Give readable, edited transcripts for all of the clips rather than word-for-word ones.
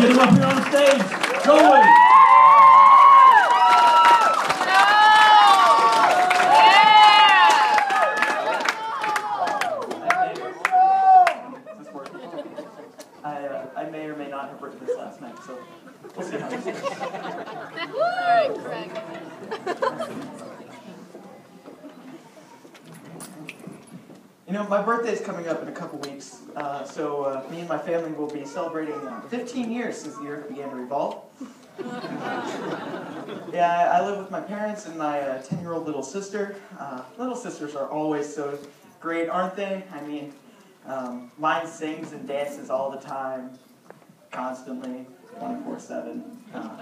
Get him up here on stage. Joey. I may or may not have written this last night, so we'll see how this goes. Alright, Craig. You know, my birthday's coming up in a couple weeks, so me and my family will be celebrating 15 years since the Earth began to revolve. Yeah, I live with my parents and my 10-year-old little sister. Little sisters are always so great, aren't they? I mean, mine sings and dances all the time, constantly, 24/7.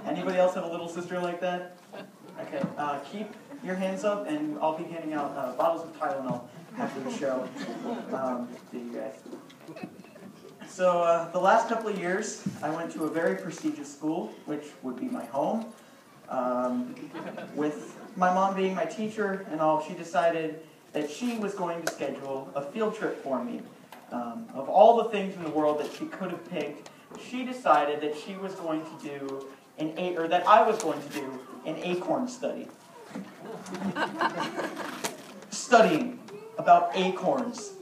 Anybody else have a little sister like that? Okay, keep your hands up and I'll be handing out bottles of Tylenol after the show to you guys. So the last couple of years, I went to a very prestigious school, which would be my home. With my mom being my teacher and all, she decided that she was going to schedule a field trip for me. Of all the things in the world that she could have picked, she decided that she was going to do that I was going to do an acorn study. Studying about acorns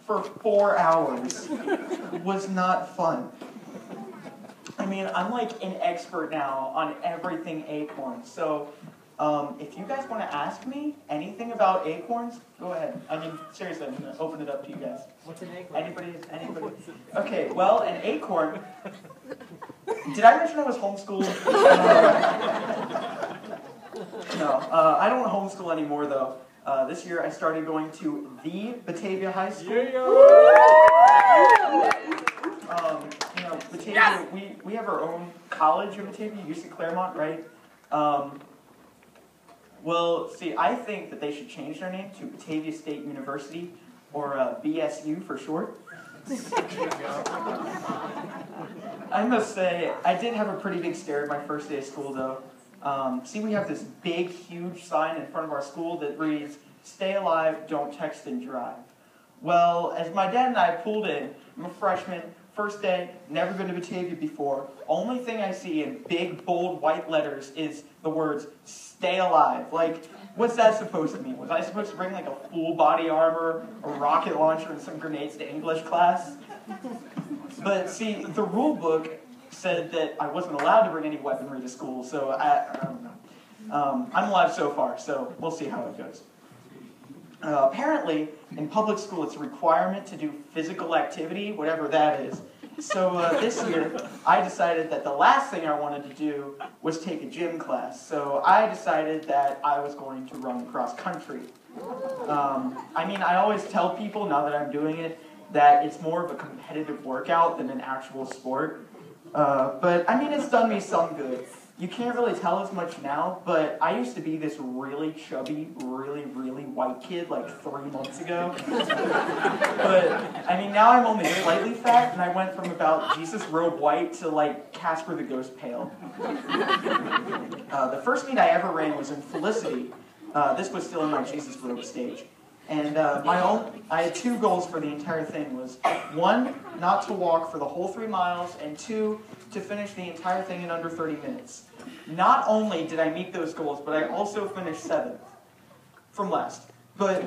for 4 hours was not fun. I mean, I'm like an expert now on everything acorns. So if you guys want to ask me anything about acorns, go ahead. I mean, seriously, I'm going to open it up to you guys. What's an acorn? Anybody? Okay, well, an acorn... Did I mention I was homeschooled? No, I don't homeschool anymore, though. This year I started going to the Batavia High School. You know, Batavia, we have our own college in Batavia, UC Claremont, right? Well, see, I think that they should change their name to Batavia State University, or BSU for short. I must say, I did have a pretty big scare my first day of school, though. See, we have this big, huge sign in front of our school that reads, "Stay alive, don't text and drive." Well, as my dad and I pulled in, I'm a freshman, first day, never been to Batavia before. Only thing I see in big, bold, white letters is the words, "Stay alive." Like, what's that supposed to mean? Was I supposed to bring like a full body armor, a rocket launcher, and some grenades to English class? But see, the rule book said that I wasn't allowed to bring any weaponry to school, so I don't know. I'm alive so far, so we'll see how it goes. Apparently, in public school, it's a requirement to do physical activity, whatever that is. So this year, I decided that the last thing I wanted to do was take a gym class. So I decided that I was going to run cross country. I mean, I always tell people, now that I'm doing it, that it's more of a competitive workout than an actual sport. But, I mean, it's done me some good. You can't really tell as much now, but I used to be this really chubby, really white kid like 3 months ago. But, I mean, now I'm only slightly fat, and I went from about Jesus Robe White to like Casper the Ghost Pale. The first meet I ever ran was in Felicity. This was still in my Jesus Robe stage. And I had 2 goals for the entire thing. Was 1, not to walk for the whole 3 miles, and 2, to finish the entire thing in under 30 minutes. Not only did I meet those goals, but I also finished 7th from last. But,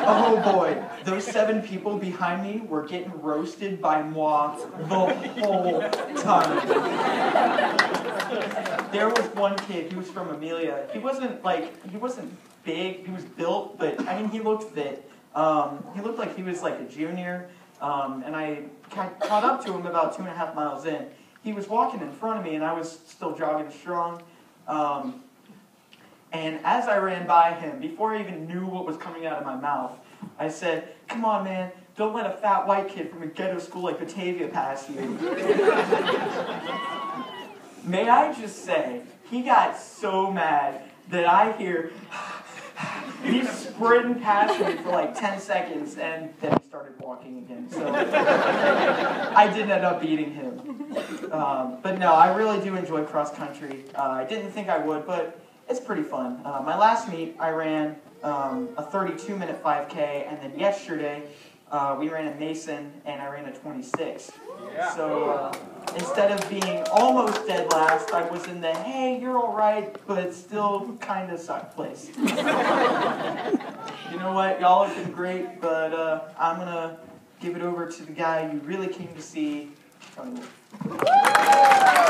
oh boy, those 7 people behind me were getting roasted by moi the whole time. There was one kid, he was from Amelia. He wasn't big, he was built, but I mean, he looked fit. He looked like he was like a junior, and I caught up to him about 2.5 miles in. He was walking in front of me, and I was still jogging strong. And as I ran by him, before I even knew what was coming out of my mouth, I said, "Come on, man, don't let a fat white kid from a ghetto school like Batavia pass you." May I just say, he got so mad that I hear, he's sprinting past me for like 10 seconds, and then he started walking again. So I did end up beating him. But no, I really do enjoy cross country. I didn't think I would, but it's pretty fun. My last meet, I ran a 32-minute 5K, and then yesterday we ran a Mason, and I ran a 26. Yeah. So instead of being almost dead last, I was in the hey, you're all right, but still kind of suck place. You know what? Y'all have been great, but I'm going to give it over to the guy you really came to see, Tony Wolf.